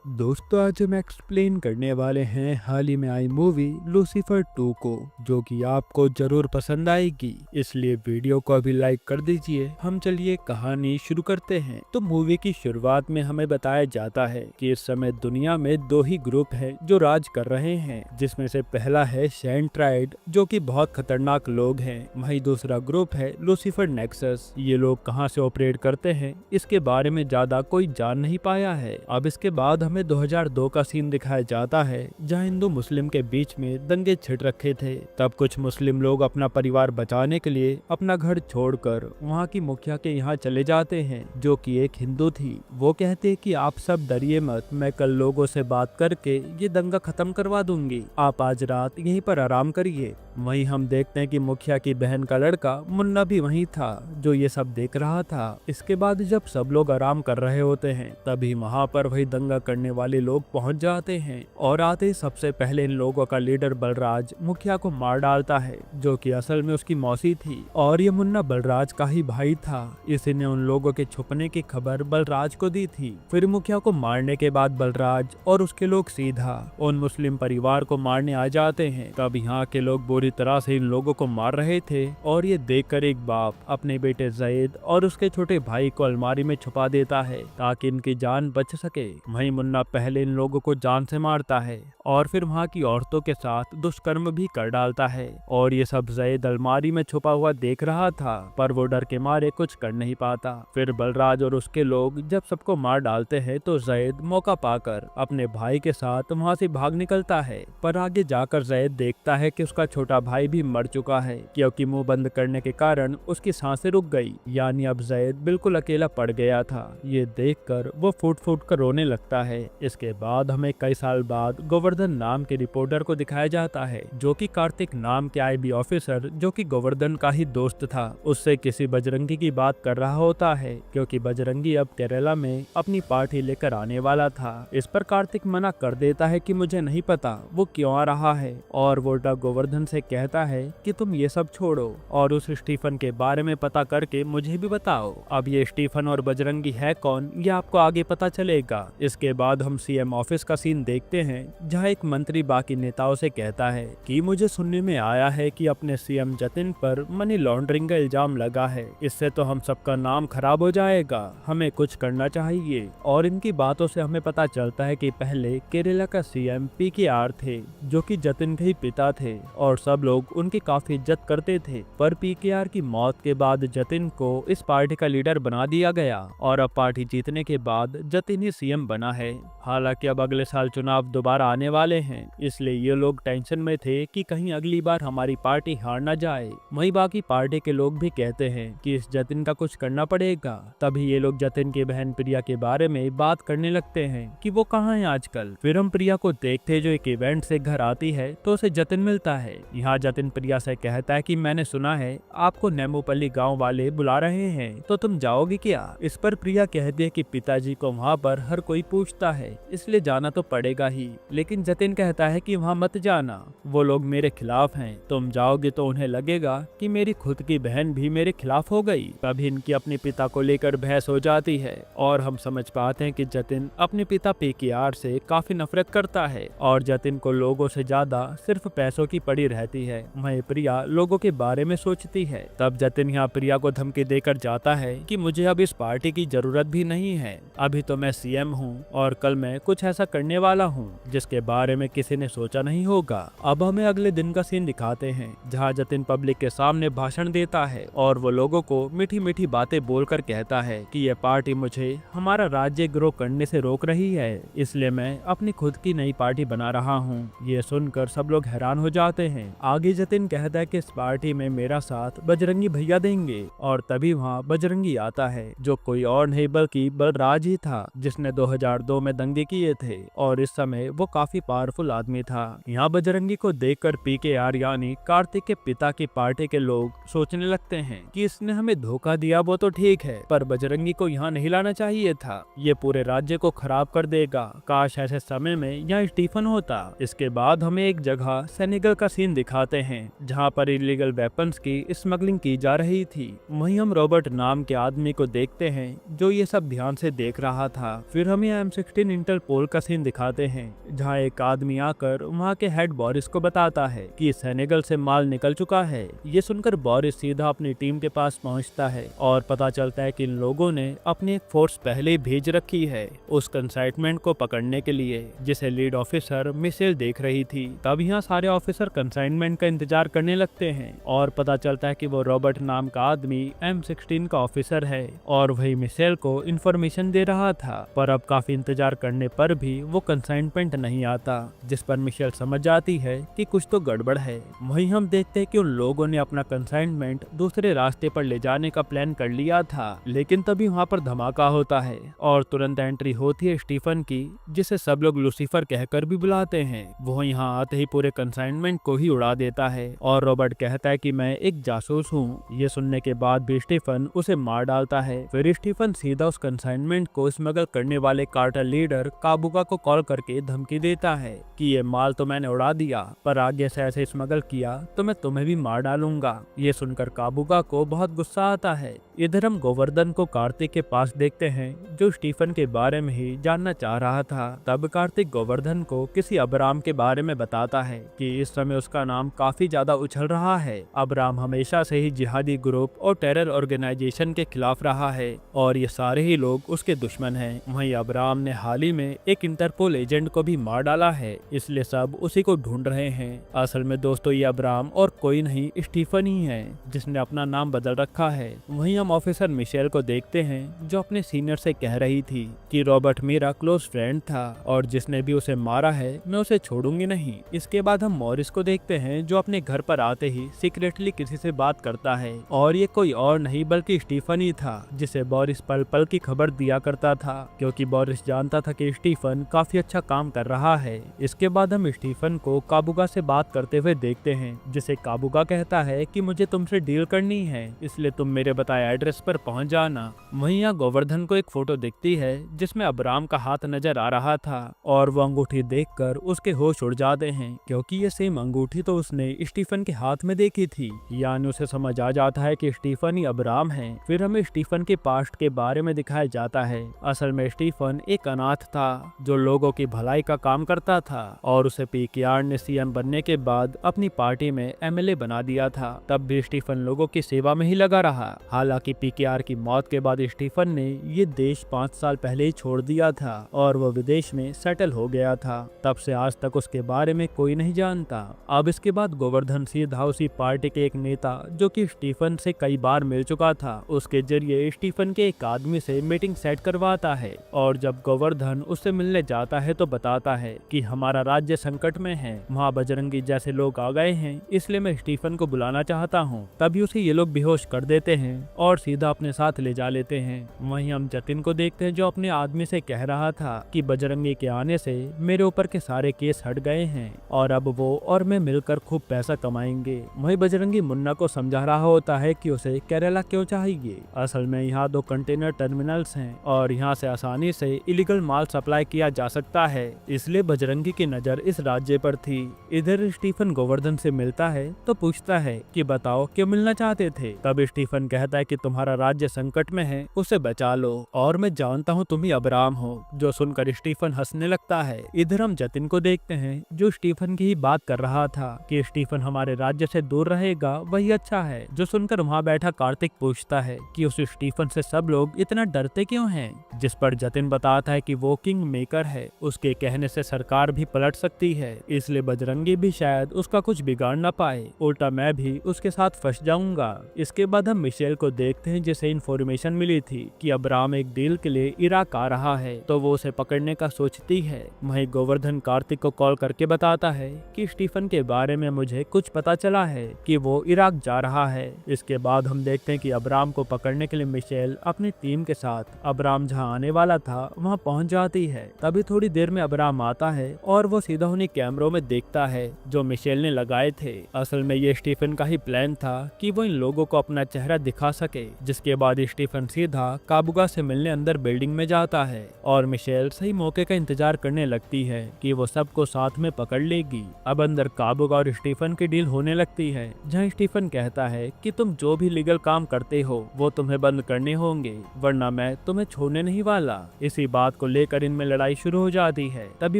दोस्तों आज हम एक्सप्लेन करने वाले हैं हाल ही में आई मूवी लूसीफर 2 को, जो कि आपको जरूर पसंद आएगी। इसलिए वीडियो को अभी लाइक कर दीजिए। हम चलिए कहानी शुरू करते हैं। तो मूवी की शुरुआत में हमें बताया जाता है कि इस समय दुनिया में दो ही ग्रुप हैं जो राज कर रहे हैं, जिसमें से पहला है सेंट्राइड, जो कि बहुत खतरनाक लोग हैं। वहीं दूसरा ग्रुप है लूसीफर नेक्सस। ये लोग कहां से ऑपरेट करते हैं इसके बारे में ज्यादा कोई जान नहीं पाया है। अब इसके बाद हमें 2002 का सीन दिखाया जाता है, जहां हिंदू मुस्लिम के बीच में दंगे छिड़ रखे थे। तब कुछ मुस्लिम लोग अपना परिवार बचाने के लिए अपना घर छोड़कर वहां की मुखिया के यहाँ चले जाते हैं, जो कि एक हिंदू थी। वो कहते हैं कि आप सब डरिए मत, मैं कल लोगों से बात करके ये दंगा खत्म करवा दूंगी, आप आज रात यहीं पर आराम करिए। वहीं हम देखते हैं कि मुखिया की बहन का लड़का मुन्ना भी वहीं था, जो ये सब देख रहा था। इसके बाद जब सब लोग आराम कर रहे होते हैं, तभी वहाँ पर वही दंगा करने वाले लोग पहुंच जाते हैं और आते ही सबसे पहले इन लोगों का लीडर बलराज मुखिया को मार डालता है, जो कि असल में उसकी मौसी थी और ये मुन्ना बलराज का ही भाई था। इसी ने उन लोगों के छुपने की खबर बलराज को दी थी। फिर मुखिया को मारने के बाद बलराज और उसके लोग सीधा उन मुस्लिम परिवार को मारने आ जाते हैं। तब यहाँ के लोग बुरी तरह से इन लोगों को मार रहे थे और ये देखकर एक बाप अपने बेटे जैद और उसके छोटे भाई को अलमारी में छुपा देता है ताकि इनकी जान बच सके। वहीं मुन्ना पहले इन लोगों को जान से मारता है और फिर वहाँ की औरतों के साथ दुष्कर्म भी कर डालता है और ये सब जैद अलमारी में छुपा हुआ देख रहा था, पर वो डर के मारे कुछ कर नहीं पाता। फिर बलराज और उसके लोग जब सबको मार डालते हैं तो जैद मौका पाकर अपने भाई के साथ वहाँ से भाग निकलता है, पर आगे जाकर जैद देखता है कि उसका छोटा भाई भी मर चुका है, क्योंकि मुंह बंद करने के कारण उसकी सांसें रुक गई। यानी अब जैद बिल्कुल अकेला पड़ गया था। ये देखकर वो फूट फूट कर रोने लगता है। इसके बाद हमें कई साल बाद गोवर्धन नाम के रिपोर्टर को दिखाया जाता है, जो कि कार्तिक नाम के आईबी ऑफिसर, जो कि गोवर्धन का ही दोस्त था, उससे किसी बजरंगी की बात कर रहा होता है, क्योंकि बजरंगी अब केरला में अपनी पार्टी लेकर आने वाला था। इस पर कार्तिक मना कर देता है कि मुझे नहीं पता वो क्यों आ रहा है, और वो गोवर्धन से कहता है कि तुम ये सब छोड़ो और उस स्टीफन के बारे में पता करके मुझे भी बताओ। अब ये स्टीफन और बजरंगी है कौन, ये आपको आगे पता चलेगा। इसके बाद हम सीएम ऑफिस का सीन देखते हैं, जहां एक मंत्री बाकी नेताओं से कहता है कि मुझे सुनने में आया है कि अपने सीएम जतिन पर मनी लॉन्ड्रिंग का इल्जाम लगा है, इससे तो हम सबका नाम खराब हो जाएगा, हमें कुछ करना चाहिए। और इनकी बातों से हमें पता चलता है कि पहले केरला का सीएम पीकेआर थे, जो कि जतिन के ही पिता थे और सब लोग उनकी काफी इज्जत करते थे। पर पीकेआर की मौत के बाद जतिन को इस पार्टी का लीडर बना दिया गया और अब पार्टी जीतने के बाद जतिन ही सीएम बना है। हालांकि अब अगले साल चुनाव दोबारा आने वाले हैं, इसलिए ये लोग टेंशन में थे कि कहीं अगली बार हमारी पार्टी हार ना जाए। वहीं बाकी पार्टी के लोग भी कहते हैं कि इस जतिन का कुछ करना पड़ेगा। तभी ये लोग जतिन की बहन प्रिया के बारे में बात करने लगते हैं कि वो कहाँ है आजकल। फिर हम प्रिया को देखते जो एक इवेंट से घर आती है तो उसे जतिन मिलता है। यहाँ जतिन प्रिया से कहता है कि मैंने सुना है आपको नेमोपल्ली गांव वाले बुला रहे हैं, तो तुम जाओगी क्या। इस पर प्रिया कहती है कि पिताजी को वहाँ पर हर कोई पूछता है, इसलिए जाना तो पड़ेगा ही। लेकिन जतिन कहता है कि वहाँ मत जाना, वो लोग मेरे खिलाफ हैं, तुम जाओगे तो उन्हें लगेगा कि मेरी खुद की बहन भी मेरे खिलाफ हो गई। तभी इनकी अपने पिता को लेकर बहस हो जाती है और हम समझ पाते हैं कि जतिन अपने पिता पीकेआर से काफी नफरत करता है और जतिन को लोगों से ज्यादा सिर्फ पैसों की पड़ी रहती है। वहीं प्रिया लोगों के बारे में सोचती है। तब जतिन यहाँ प्रिया को धमकी देकर जाता है कि मुझे अब इस पार्टी की जरूरत भी नहीं है, अभी तो मैं सीएम हूँ और कल मैं कुछ ऐसा करने वाला हूँ जिसके बारे में किसी ने सोचा नहीं होगा। अब हमें अगले दिन का सीन दिखाते हैं, जहाँ जतिन पब्लिक के सामने भाषण देता है और वो लोगों को मीठी मीठी बातें बोलकर कहता है कि ये पार्टी मुझे हमारा राज्य ग्रो करने से रोक रही है, इसलिए मैं अपनी खुद की नई पार्टी बना रहा हूँ। ये सुनकर सब लोग हैरान हो जाते हैं। आगे जतिन कहता है कि इस पार्टी में मेरा साथ बजरंगी भैया देंगे और तभी वहाँ बजरंगी आता है, जो कोई और नहीं बल्कि बलराज ही था, जिसने 2002 में दंगे किए थे और इस समय वो काफी पावरफुल आदमी था। यहाँ बजरंगी को देखकर पीकेआर यानी कार्तिक के पिता की पार्टी के लोग सोचने लगते हैं कि इसने हमें धोखा दिया वो तो ठीक है, पर बजरंगी को यहाँ नहीं लाना चाहिए था, ये पूरे राज्य को खराब कर देगा। काश ऐसे समय में यहाँ स्टीफन होता। इसके बाद हमें एक जगह सेनेगल का सीन दिखाते हैं, जहाँ पर इलीगल वेपन्स की स्मगलिंग की जा रही थी। वहीं हम रॉबर्ट नाम के आदमी को देखते हैं, जो ये सब ध्यान से देख रहा था। फिर हमें M16 M16 इंटरपोल का सीन दिखाते हैं, जहां एक आदमी आकर वहां के हेड बोरिस को बताता है कि सेनेगल से माल निकल चुका है। ये सुनकर बोरिस सीधा अपनी टीम के पास पहुंचता है और पता चलता है कि इन लोगों ने अपनी एक फोर्स पहले ही भेज रखी है उस कंसाइनमेंट को पकड़ने के लिए, जिसे लीड ऑफिसर मिशेल देख रही थी। तब यहाँ सारे ऑफिसर कंसाइनमेंट का इंतजार करने लगते हैं और पता चलता है कि वो रॉबर्ट नाम का आदमी M16 का ऑफिसर है और वही मिशेल को इन्फॉर्मेशन दे रहा था। पर अब काफी इंतजार करने पर भी वो कंसाइनमेंट नहीं आता, जिस पर मिशेल समझ जाती है कि कुछ तो गड़बड़ है। वहीं हम देखते हैं कि उन लोगों ने अपना कंसाइनमेंट दूसरे रास्ते पर ले जाने का प्लान कर लिया था, लेकिन तभी वहाँ पर धमाका होता है और तुरंत एंट्री होती है स्टीफन की, जिसे सब लोग लूसीफर कहकर भी बुलाते हैं। वो यहाँ आते ही पूरे कंसाइनमेंट को ही उड़ा देता है और रॉबर्ट कहता है कि मैं एक जासूस हूँ। ये सुनने के बाद भी स्टीफन उसे मार डालता है। फिर स्टीफन सीधा उस कंसाइनमेंट को स्मगल करने वाले कार्टर लीडर काबुगा को कॉल करके धमकी देता है कि ये माल तो मैंने उड़ा दिया, पर आगे से ऐसे स्मगल किया तो मैं तुम्हें भी मार डालूंगा। ये सुनकर काबुगा को बहुत गुस्सा आता है। इधर हम गोवर्धन को कार्तिक के पास देखते हैं, जो स्टीफन के बारे में ही जानना चाह रहा था। तब कार्तिक गोवर्धन को किसी अब्राम के बारे में बताता है कि इस समय उसका नाम काफी ज्यादा उछल रहा है। अब्राम हमेशा से ही जिहादी ग्रुप और टेरर ऑर्गेनाइजेशन के खिलाफ रहा है और ये सारे ही लोग उसके दुश्मन हैं। वहीं अब्राम ने हाल ही में एक इंटरपोल एजेंट को भी मार डाला है, इसलिए सब उसी को ढूंढ रहे हैं। असल में दोस्तों ये अब्राम और कोई नहीं स्टीफन ही है, जिसने अपना नाम बदल रखा है। वहीं हम ऑफिसर मिशेल को देखते हैं, जो अपने सीनियर से कह रही थी कि रॉबर्ट मेरा क्लोज फ्रेंड था और जिसने भी उसे मारा है मैं उसे छोड़ूंगी नहीं। इसके बाद हम मॉरिस को देखते हैं, जो अपने घर पर आते ही सीक्रेटली किसी से बात करता है और ये कोई और नहीं बल्कि स्टीफन ही था, जिसे बोरिस पल पल की खबर दिया करता था, क्योंकि बोरिस जानता था कि स्टीफन काफी अच्छा काम कर रहा है। इसके बाद हम स्टीफन को काबुगा से बात करते हुए देखते हैं, जिसे काबुगा कहता है कि मुझे तुमसे डील करनी है, इसलिए तुम मेरे बताए एड्रेस पर पहुंच जाना। वहीं यहाँ गोवर्धन को एक फोटो दिखती है जिसमें अब्राम का हाथ नजर आ रहा था और वो अंगूठी देखकर उसके होश उड़ जाते हैं, क्योंकि ये सेम अंगूठी तो उसने स्टीफन के हाथ में देखी थी। यानी उसे समझ आ जाता है कि स्टीफन ही अब्राम है। फिर हमें स्टीफन के पास्ट के बारे में दिखाया जाता है। असल में स्टीफन एक अनाथ था जो लोगों की भलाई का काम करता था और उसे पीकेआर ने सीएम बनने के बाद अपनी पार्टी में एमएलए बना दिया था। तब भी स्टीफन लोगों की सेवा में ही लगा रहा। हालांकि पीकेआर की मौत के बाद स्टीफन ने ये देश 5 साल पहले ही छोड़ दिया था और वो विदेश में सेटल हो गया था। तब से आज तक उसके बारे में कोई नहीं जानता। अब इसके बाद गोवर्धन सीधा उसी पार्टी के एक नेता, जो कि स्टीफन से कई बार मिल चुका था, उसके जरिए स्टीफन के एक आदमी से मीटिंग सेट करवाता है और जब गोवर्धन उससे मिलने जाता है तो बताता है कि हमारा राज्य संकट में है, वहाँ बजरंगी जैसे लोग आ गए हैं, इसलिए मैं स्टीफन को बुलाना चाहता हूँ। तभी उसे ये लोग बेहोश कर देते हैं और सीधा अपने साथ ले जा लेते हैं। वहीं हम जतिन को देखते हैं, जो अपने आदमी से कह रहा था कि बजरंगी के आने से मेरे ऊपर के सारे केस हट गए हैं और अब वो और मैं मिलकर खूब पैसा कमाएंगे। वहीं बजरंगी मुन्ना को समझा रहा होता है कि उसे केरला क्यों चाहिए। असल में यहाँ 2 कंटेनर टर्मिनल्स हैं और यहाँ से आसानी से इलीगल माल सप्लाई किया जा सकता है, इसलिए बजरंगी की नजर इस राज्य पर थी। इधर स्टीफन गोवर्धन से मिलता है तो पूछता है कि बताओ क्यों मिलना चाहते थे। तब स्टीफन कहता है कि तुम्हारा राज्य संकट में है, उसे बचा लो और मैं जानता हूँ तुम ही अब्राम हो। जो सुनकर स्टीफन हंसने लगता है। इधर हम जतिन को देखते हैं, जो स्टीफन की ही बात कर रहा था कि स्टीफन हमारे राज्य से दूर रहेगा वही अच्छा है। जो सुनकर वहाँ बैठा कार्तिक पूछता है कि उस स्टीफन से सब लोग इतना डरते क्यों हैं, जिस पर जतिन बताता है कि वो किंग मेकर है, उसके कहने से सरकार भी पलट सकती है, इसलिए बजरंगी भी शायद उसका कुछ बिगाड़ ना पाए, उल्टा मैं भी उसके साथ फंस जाऊंगा। इसके बाद हम मिशेल को देखते हैं, जिसे इन्फॉर्मेशन मिली थी कि अब्राम एक डील के लिए इराक आ रहा है, तो वो उसे पकड़ने का सोचती है। वहीं गोवर्धन कार्तिक को कॉल करके बताता है कि स्टीफन के बारे में मुझे कुछ पता चला है कि वो इराक जा रहा है। इसके बाद हम देखते हैं कि अब्राम को पकड़ने के लिए मिशेल अपनी टीम के साथ अब्राम जहां आने वाला था वहां पहुंच जाती है। तभी थोड़ी देर में अब्राम आता है और वो सीधा उन्हीं कैमरों में देखता है जो मिशेल ने लगाए थे। असल में ये स्टीफन का ही प्लान था कि वो इन लोगों को अपना चेहरा दिखा सके सके। जिसके बाद स्टीफन सीधा काबुगा से मिलने अंदर बिल्डिंग में जाता है और मिशेल सही मौके का इंतजार करने लगती है कि वो सबको साथ में पकड़ लेगी। अब अंदर काबुगा और स्टीफन की डील होने लगती है, जहां स्टीफन कहता है कि तुम जो भी लीगल काम करते हो वो तुम्हें बंद करने होंगे, वरना मैं तुम्हें छोड़ने नहीं वाला। इसी बात को लेकर इनमें लड़ाई शुरू हो जाती है। तभी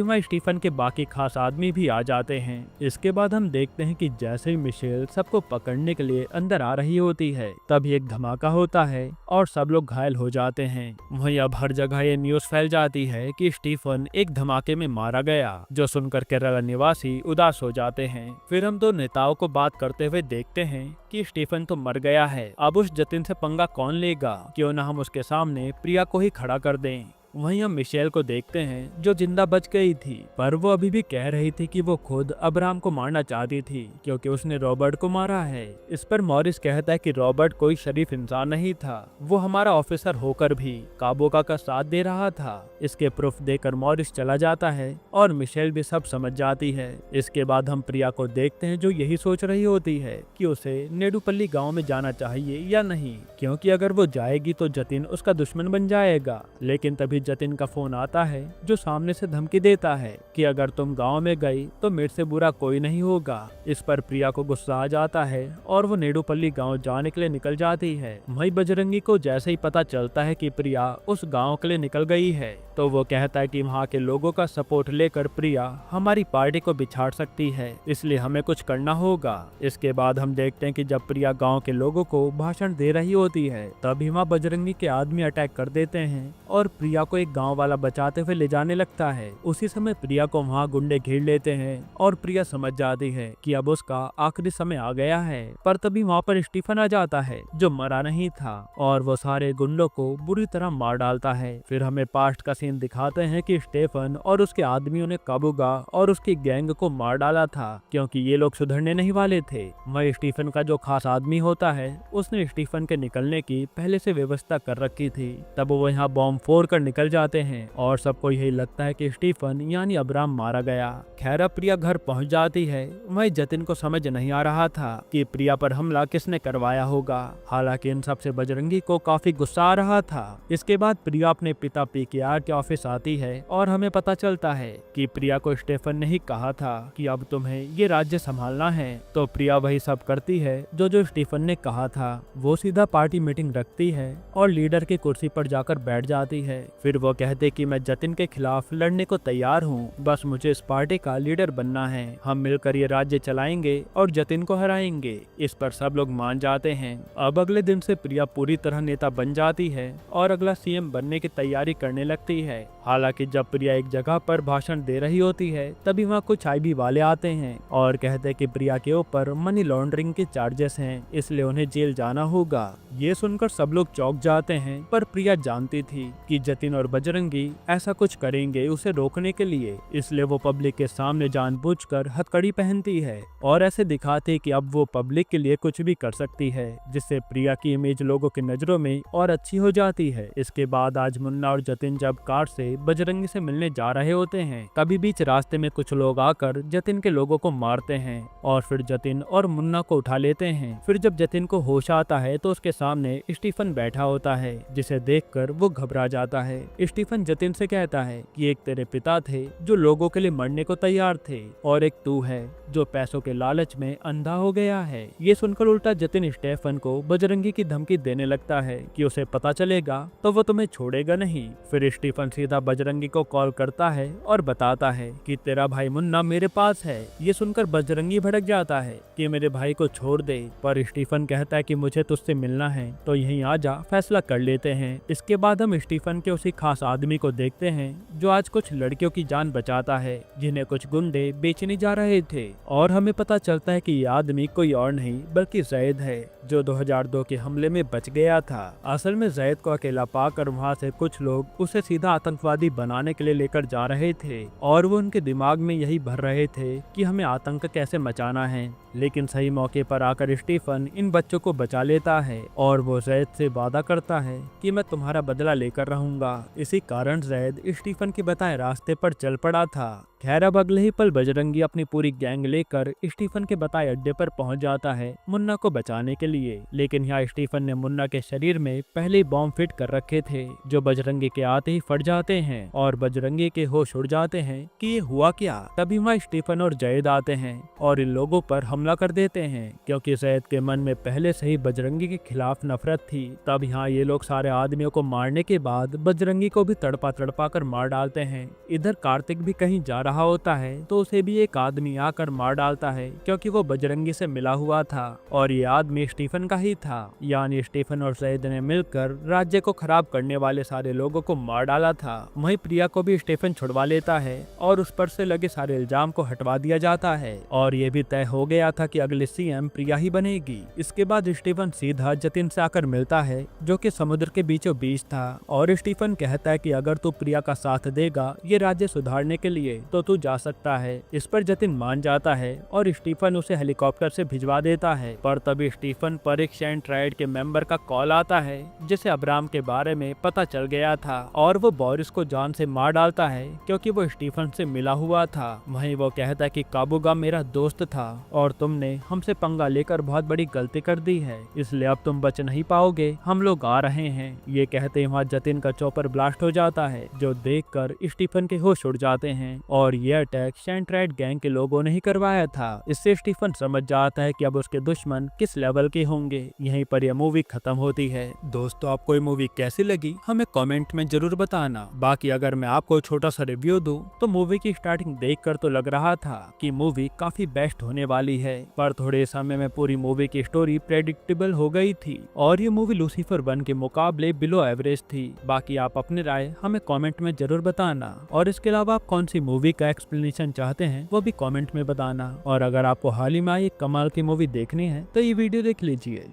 वहाँ स्टीफन के बाकी खास आदमी भी आ जाते हैं। इसके बाद हम देखते हैं कि जैसे ही मिशेल सबको पकड़ने के लिए अंदर आ रही होती है, तभी एक धमाका होता है और सब लोग घायल हो जाते हैं। वहीं अब हर जगह ये न्यूज फैल जाती है कि स्टीफन एक धमाके में मारा गया, जो सुनकर केरला निवासी उदास हो जाते हैं। फिर हम दो नेताओं को बात करते हुए देखते हैं कि स्टीफन तो मर गया है, अब उस जतिन से पंगा कौन लेगा, क्यों ना हम उसके सामने प्रिया को ही खड़ा कर दें। वहीं हम मिशेल को देखते हैं जो जिंदा बच गई थी, पर वो अभी भी कह रही थी कि वो खुद अब्राहम को मारना चाहती थी क्योंकि उसने रॉबर्ट को मारा है। इस पर मॉरिस कहता है कि रॉबर्ट कोई शरीफ इंसान नहीं था, वो हमारा ऑफिसर होकर भी काबुगा का साथ दे रहा था। इसके प्रूफ देकर मॉरिस चला जाता है और मिशेल भी सब समझ जाती है। इसके बाद हम प्रिया को देखते हैं जो यही सोच रही होती है कि उसे नेडुपल्ली गाँव में जाना चाहिए या नहीं, क्योंकि अगर वो जाएगी तो जतिन उसका दुश्मन बन जाएगा। लेकिन तभी जतिन का फोन आता है जो सामने से धमकी देता है कि अगर तुम गांव में गई तो मेरे से बुरा कोई नहीं होगा। इस पर प्रिया को गुस्सा आ जाता है और वो नेडुपल्ली गांव जाने के लिए निकल जाती है। वहीं बजरंगी को जैसे ही पता चलता है कि प्रिया उस गांव के लिए निकल गई है, तो वो कहता है कि वहाँ के लोगों का सपोर्ट लेकर प्रिया हमारी पार्टी को बिछाड़ सकती है, इसलिए हमें कुछ करना होगा। इसके बाद हम देखते हैं कि जब प्रिया गाँव के लोगों को भाषण दे रही होती है, तभी वहाँ बजरंगी के आदमी अटैक कर देते हैं और प्रिया को एक गांव वाला बचाते हुए ले जाने लगता है। उसी समय प्रिया को वहां गुंडे घेर लेते हैं और प्रिया समझ जाती है कि अब उसका आखिरी समय आ गया है। पर तभी वहां पर स्टीफन आ जाता है जो मरा नहीं था और वो सारे गुंडों को बुरी तरह मार डालता है। फिर हमें पास्ट का सीन दिखाते हैं कि स्टीफन और उसके आदमियों ने काबुगा और उसकी गैंग को मार डाला था क्योंकि ये लोग सुधरने नहीं वाले थे। वह स्टीफन का जो खास आदमी होता है उसने स्टीफन के निकलने की पहले से व्यवस्था कर रखी थी। तब वो यहाँ बॉम्ब फोड़ कर निकल जाते हैं और सबको यही लगता है कि स्टीफन यानी अब्राहम मारा गया। खैर प्रिया घर पहुंच जाती है। वहीं जतिन को समझ नहीं आ रहा था कि प्रिया पर हमला किसने करवाया होगा। हालांकि इन सब से बजरंगी को काफी गुस्सा आ रहा था। इसके बाद प्रिया अपने पिता पीकेआर के ऑफिस आती है और हमें पता चलता है कि प्रिया को स्टीफन ने ही कहा था कि अब तुम्हें ये राज्य संभालना है। तो प्रिया वही सब करती है जो स्टीफन ने कहा था। वो सीधा पार्टी मीटिंग रखती है और लीडर की कुर्सी पर जाकर बैठ जाती है। फिर वो कहते कि मैं जतिन के खिलाफ लड़ने को तैयार हूँ, बस मुझे इस पार्टी का लीडर बनना है। हम मिलकर ये राज्य चलाएंगे और जतिन को हराएंगे। इस पर सब लोग मान जाते हैं। अब अगले दिन से प्रिया पूरी तरह नेता बन जाती है और अगला सीएम बनने की तैयारी करने लगती है। हालांकि जब प्रिया एक जगह पर भाषण दे रही होती है, तभी वहाँ कुछ आईबी वाले आते हैं और कहते कि प्रिया के ऊपर मनी लॉन्ड्रिंग के चार्जेस हैं, इसलिए उन्हें जेल जाना होगा। ये सुनकर सब लोग चौंक जाते हैं, पर प्रिया जानती थी कि जतिन और बजरंगी ऐसा कुछ करेंगे उसे रोकने के लिए, इसलिए वो पब्लिक के सामने जानबूझकर हथकड़ी पहनती है और ऐसे दिखाते कि अब वो पब्लिक के लिए कुछ भी कर सकती है, जिससे प्रिया की इमेज लोगों की नजरों में और अच्छी हो जाती है। इसके बाद आज मुन्ना और जतिन जब कार से बजरंगी से मिलने जा रहे होते हैं, तभी बीच रास्ते में कुछ लोग आकर जतिन के लोगों को मारते हैं और फिर जतिन और मुन्ना को उठा लेते हैं। फिर जब जतिन को होश आता है तो उसके सामने स्टीफन बैठा होता है, जिसे देखकर वो घबरा जाता है। स्टीफन जतिन से कहता है कि एक तेरे पिता थे जो लोगों के लिए मरने को तैयार थे और एक तू है जो पैसों के लालच में अंधा हो गया है। ये सुनकर उल्टा जतिन स्टीफन को बजरंगी की धमकी देने लगता है कि उसे पता चलेगा तो वो तुम्हें छोड़ेगा नहीं। फिर स्टीफन सीधा बजरंगी को कॉल करता है और बताता है कि तेरा भाई मुन्ना मेरे पास है। ये सुनकर बजरंगी भड़क जाता है कि मेरे भाई को छोड़ दे, पर स्टीफन कहता है कि मुझे तुझसे मिलना है तो यहीं आजा, फैसला कर लेते हैं। इसके बाद हम स्टीफन के उसी खास आदमी को देखते हैं जो आज कुछ लड़कियों की जान बचाता है जिन्हें कुछ गुंडे बेचने जा रहे थे और हमें पता चलता है कि ये आदमी कोई और नहीं बल्कि जैद है जो 2002 के हमले में बच गया था। असल में जैद को अकेला पाकर वहाँ से कुछ लोग उसे सीधा आतंकवादी बनाने के लिए लेकर जा रहे थे और वो उनके दिमाग में यही भर रहे थे कि हमें आतंक कैसे मचाना है। लेकिन सही मौके पर आकर स्टीफन इन बच्चों को बचा लेता है और वो जैद से वादा करता है कि मैं तुम्हारा बदला लेकर रहूंगा। इसी कारण जैद स्टीफन के बताए रास्ते पर चल पड़ा था। खैर अब अगले ही पल बजरंगी अपनी पूरी गैंग लेकर स्टीफन के बताए अड्डे पर पहुंच जाता है मुन्ना को बचाने के लिए। लेकिन यहाँ स्टीफन ने मुन्ना के शरीर में पहले ही बॉम्ब फिट कर रखे थे जो बजरंगी के आते ही फट जाते हैं और बजरंगी के होश उड़ जाते हैं कि ये हुआ क्या। तभी वहाँ स्टीफन और जैद आते हैं और इन लोगों पर हमला कर देते हैं क्योंकि जैद के मन में पहले से ही बजरंगी के खिलाफ नफरत थी। तब यहाँ ये लोग सारे आदमियों को मारने के बाद बजरंगी को भी तड़पा तड़पा कर मार डालते हैं। इधर कार्तिक भी कहीं जा रहा होता है तो उसे भी एक आदमी आकर मार डालता है क्योंकि वो बजरंगी से मिला हुआ था और ये आदमी स्टीफन का ही था। यानी स्टीफन और जैद ने मिलकर राज्य को खराब करने वाले सारे लोगों को मार डाला था। वहीं प्रिया को भी स्टीफन छुड़वा लेता है और उस पर से लगे सारे इल्जाम को हटवा दिया जाता है और ये भी तय हो गया था कि अगले सीएम प्रिया ही बनेगी। इसके बाद स्टीफन सीधा जतिन से आकर मिलता है जो कि समुद्र के बीचों बीच था और स्टीफन कहता है कि अगर तू प्रिया का साथ देगा ये राज्य सुधारने के लिए तो तू जा सकता है। इस पर जतिन मान जाता है और स्टीफन उसे हेलीकॉप्टर से भिजवा देता है। पर तभी स्टीफन पर एक सेंट्राइड के मेंबर का कॉल आता है जिसे अब्राम के बारे में पता चल गया था और वो बोरिस को जान से मार डालता है क्योंकि वो स्टीफन से मिला हुआ था। वहीं वो कहता है कि काबूगा मेरा दोस्त था और तुमने हमसे पंगा लेकर बहुत बड़ी गलती कर दी है इसलिए अब तुम बच नहीं पाओगे, हम लोग आ रहे हैं। ये कहते वहाँ जतिन का चॉपर ब्लास्ट हो जाता है जो देखकर स्टीफन के होश उड़ जाते हैं और ये अटैक सेंट्राइड गैंग के लोगों ने ही करवाया था। इससे स्टीफन समझ जाता है कि अब उसके दुश्मन किस लेवल के होंगे। यहीं पर यह मूवी खत्म होती है। दोस्तों आपको ये मूवी कैसी लगी हमें कमेंट में जरूर बताना। बाकी अगर मैं आपको छोटा सा रिव्यू दूं तो मूवी की स्टार्टिंग देखकर तो लग रहा था कि मूवी काफी बेस्ट होने वाली है पर थोड़े समय में पूरी मूवी की स्टोरी प्रेडिक्टेबल हो गई थी और ये मूवी लूसीफर 1 के मुकाबले बिलो एवरेज थी। बाकी आप अपनी राय हमें कमेंट में जरूर बताना और इसके अलावा आप कौन सी मूवी का एक्सप्लेनेशन चाहते हैं वो भी कमेंट में बताना। और अगर आपको हाल ही में आई एक कमाल की मूवी देखनी है तो ये वीडियो देख लीजिए।